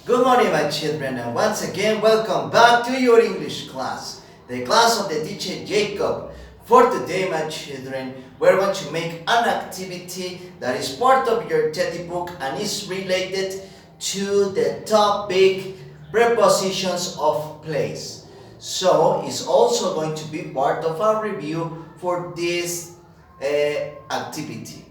Good morning, my children, and once again, welcome back to your English class, the class of the teacher Jacob. For today, my children, we're going to make an activity that is part of your teddy book and is related to the topic prepositions of place. So, it's also going to be part of our review for this activity.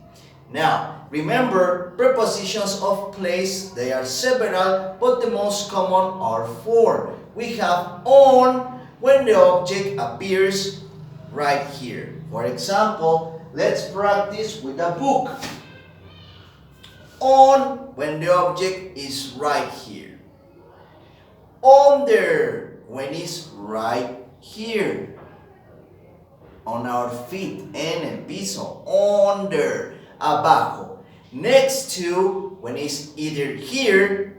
Now, remember, prepositions of place, they are several, but the most common are four. We have on when the object appears right here. For example, let's practice with a book. On when the object is right here. Under when it's right here. On our feet, en el piso, under. Abajo. Next to when it's either here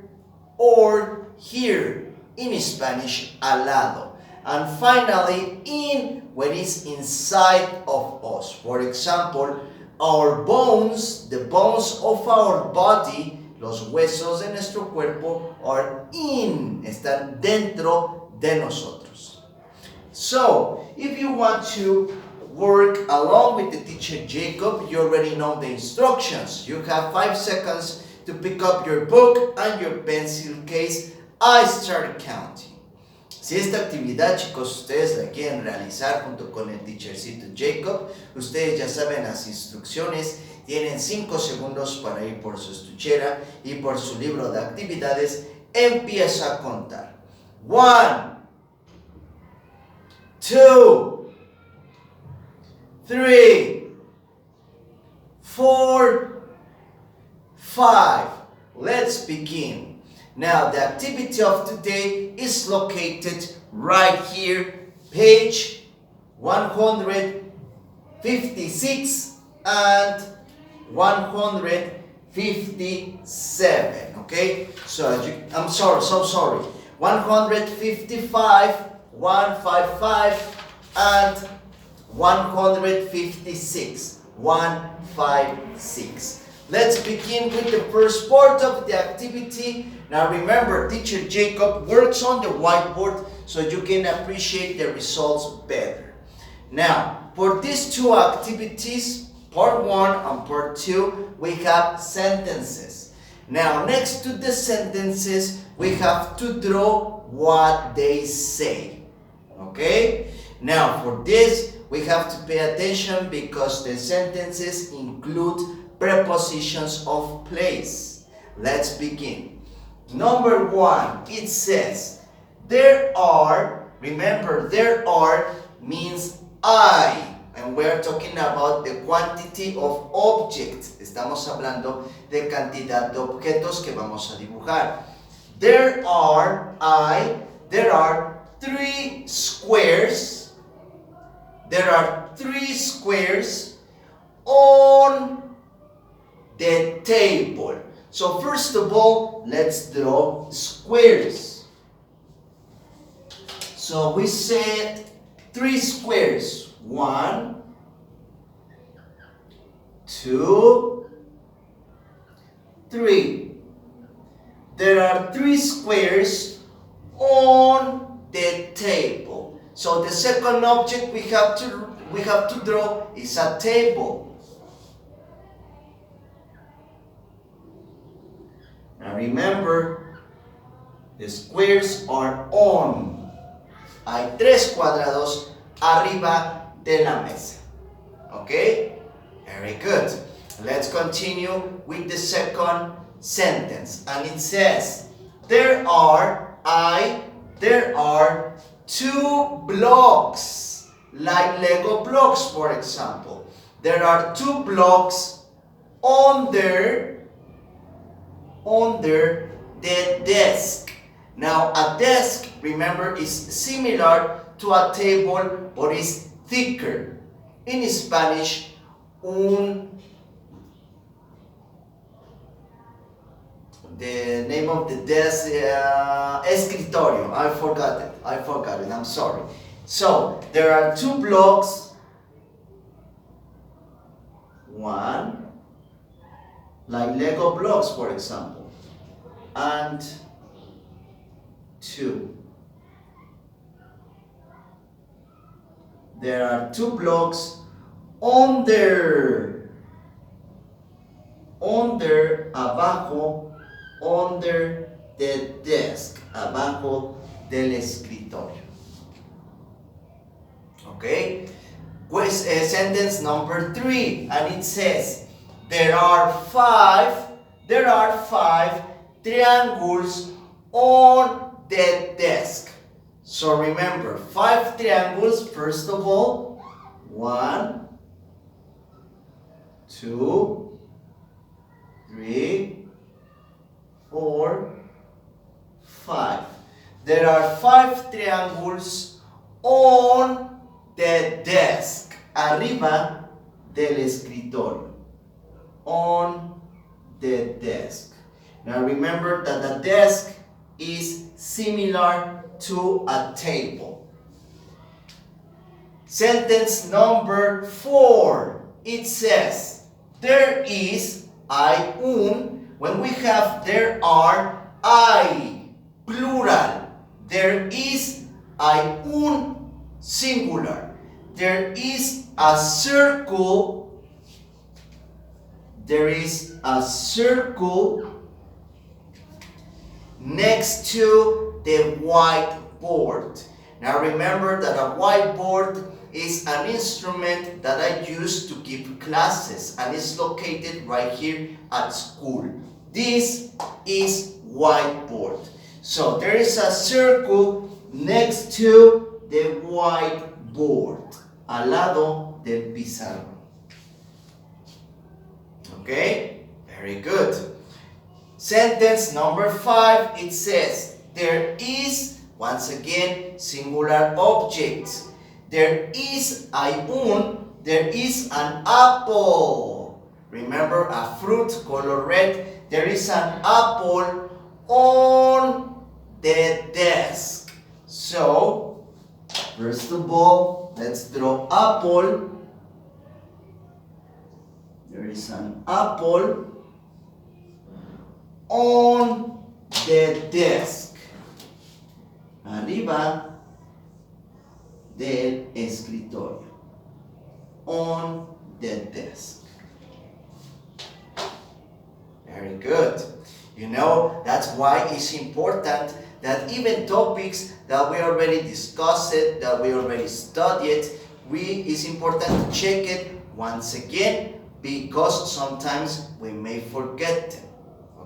or here. In Spanish, al lado. And finally, in when it's inside of us. For example, our bones, the bones of our body, los huesos de nuestro cuerpo, are in, están dentro de nosotros. So, if you want to work along with the teacher Jacob, you already know the instructions. You have 5 seconds to pick up your book and your pencil case. I start counting. Si esta actividad, chicos, ustedes la quieren realizar junto con el teachercito Jacob, ustedes ya saben las instrucciones. Tienen 5 segundos para ir por su estuchera y por su libro de actividades. Empieza a contar. 1, 2, 3, 4, 5. Let's begin. Now, the activity of today is located right here, page 156 and 157. Okay? So, I'm sorry, so sorry. 155, 155, and 156. 156. Let's begin with the first part of the activity. Now remember, teacher Jacob works on the whiteboard so you can appreciate the results better. Now, for these two activities, part 1 and part 2, we have sentences. Now, next to the sentences, we have to draw what they say. Okay? Now, for this, we have to pay attention because the sentences include prepositions of place. Let's begin. Number 1, it says, there are, remember, there are means I, and we're talking about the quantity of objects. Estamos hablando de cantidad de objetos que vamos a dibujar. There are 3 squares. There are 3 squares on the table. So first of all, let's draw squares. So we said 3 squares. 1, 2, 3. There are 3 squares on the table. So the second object we have to draw is a table. Now remember, the squares are on. Hay 3 cuadrados arriba de la mesa. Okay? Very good. Let's continue with the second sentence. And it says, there are 2 blocks, like Lego blocks, for example. There are 2 blocks under the desk. Now, a desk, remember, is similar to a table, but is thicker. In Spanish, the name of the desk, escritorio. I forgot it. I'm sorry. So, there are 2 blocks. 1, like Lego blocks, for example. And 2. There are 2 blocks under, abajo, under the desk, abajo del escritorio. Okay? Pues, sentence number 3, and it says, there are five triangles on the desk. So remember, 5 triangles, first of all, 1, 2, 3, 4, 5. There are 5 triangles on the desk, arriba del escritorio, on the desk. Now remember that the desk is similar to a table. Sentence number 4, it says, there is, hay un, when we have there are, hay, plural. There is, hay un, singular. There is a circle. There is a circle next to the whiteboard. Now remember that a whiteboard is an instrument that I use to give classes, and it's located right here at school. This is whiteboard. So there is a circle next to the whiteboard, al lado del pizarrón. Okay, very good. Sentence number 5, it says, there is, once again, singular objects. There is there is an apple. Remember, a fruit, color red. There is an apple on the desk. So, first of all, let's draw apple. There is an apple on the desk, arriba del escritorio, on the desk. Very good. You know, that's why it's important that even topics that we already discussed, that we already studied, it's important to check it once again, because sometimes we may forget them.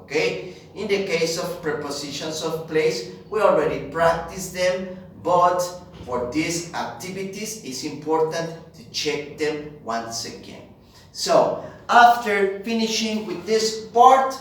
Okay? In the case of prepositions of place, we already practiced them, but for these activities, it's important to check them once again. So, after finishing with this part,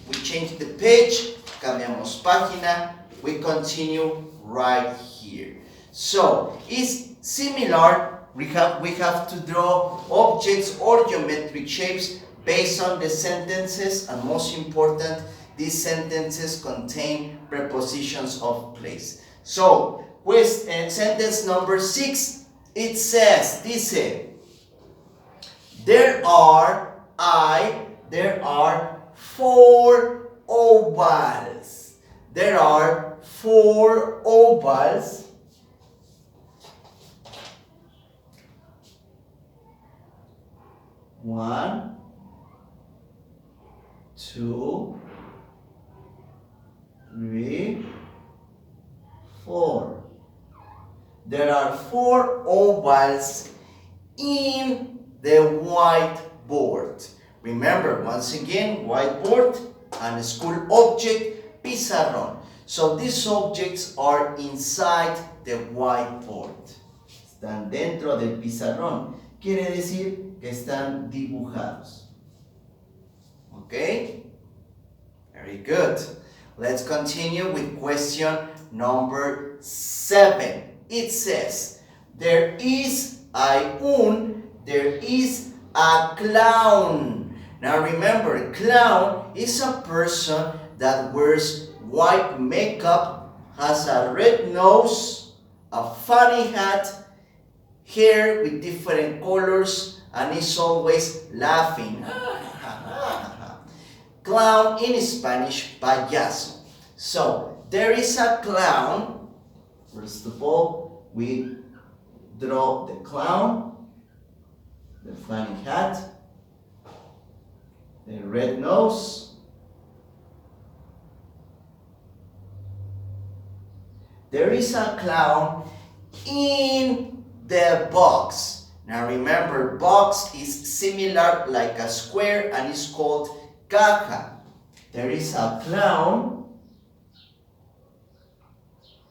we change the page, cambiamos página, we continue right here. So, it's similar. We have to draw objects or geometric shapes based on the sentences, and most important, these sentences contain prepositions of place. So, pues, sentence number 6, it says, dice, there are 4 ovals. There are 4 ovals. One, 2, 3, 4. There are 4 ovals in the whiteboard. Remember, once again, whiteboard and school object, pizarrón. So these objects are inside the whiteboard. Están dentro del pizarrón. Quiere decir que están dibujados. Okay? Very good. Let's continue with question number 7. It says, there is a clown. Now remember, clown is a person that wears white makeup, has a red nose, a funny hat, hair with different colors, and is always laughing. Clown in Spanish, payaso. So, there is a clown. First of all, we draw the clown, the funny hat, the red nose. There is a clown in the box. Now remember, box is similar like a square and is called caja. There is a clown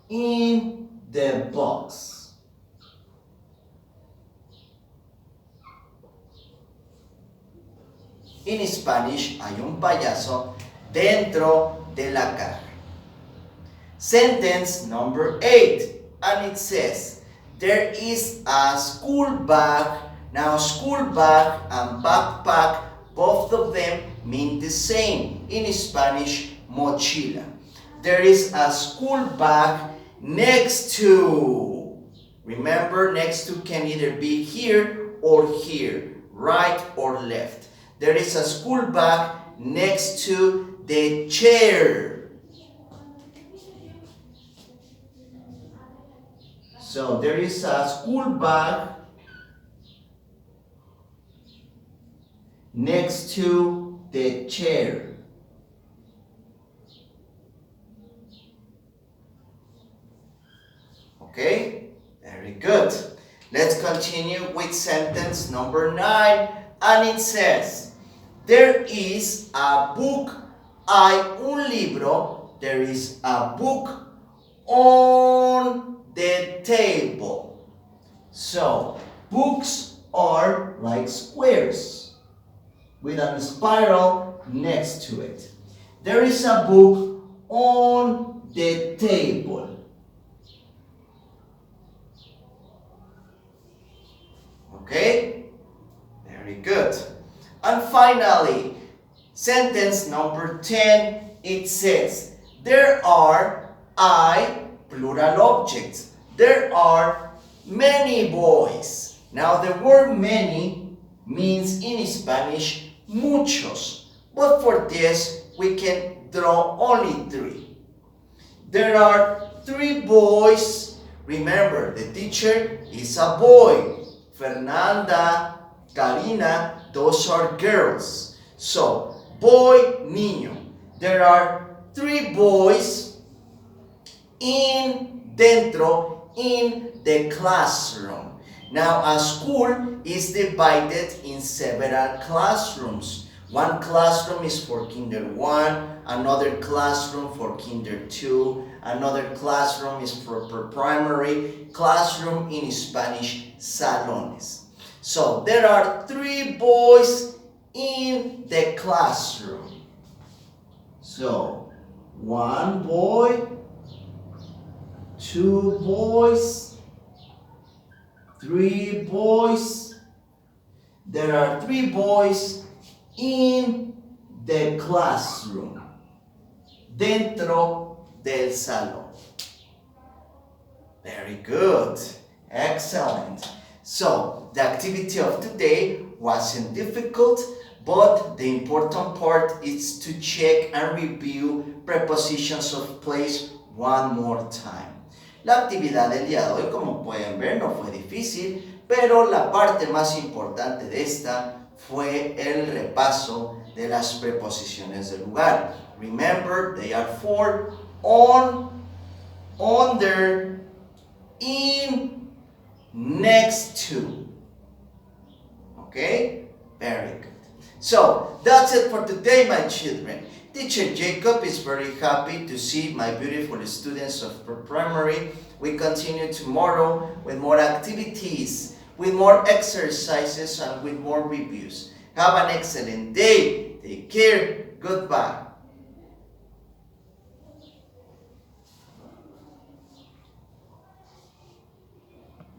in the box. En Spanish hay un payaso dentro de la caja. Sentence number 8, and it says, there is a school bag. Now school bag and backpack, both of them mean the same. In Spanish, mochila. There is a school bag next to. Remember, next to can either be here or here, right or left. There is a school bag next to the chair. So there is a school bag next to the chair. Okay, very good. Let's continue with sentence number 9, and it says, there is a book, un libro, there is a book on the table. So, books are like squares with a spiral next to it. There is a book on the table. Okay? Very good. And finally, sentence number 10, it says, there are plural objects. There are many boys. Now the word many means in Spanish muchos, but for this we can draw only 3. There are 3 boys. Remember, the teacher is a boy. Fernanda, Karina, those are girls. So, boy, niño. There are 3 boys in the classroom. Now, a school is divided in several classrooms. One classroom is for Kinder 1, another classroom for Kinder 2, another classroom is for primary, classroom in Spanish, salones. So, there are 3 boys in the classroom. So, 1 boy, 2 boys, 3 boys. There are 3 boys in the classroom, dentro del salón. Very good. Excellent. So, the activity of today wasn't difficult, but the important part is to check and review prepositions of place one more time. La actividad del día de hoy, como pueden ver, no fue difícil, pero la parte más importante de esta fue el repaso de las preposiciones del lugar. Remember, they are 4: on, under, in, next to. Okay? Very good. So, that's it for today, my children. Teacher Jacob is very happy to see my beautiful students of primary. We continue tomorrow with more activities, with more exercises, and with more reviews. Have an excellent day. Take care. Goodbye.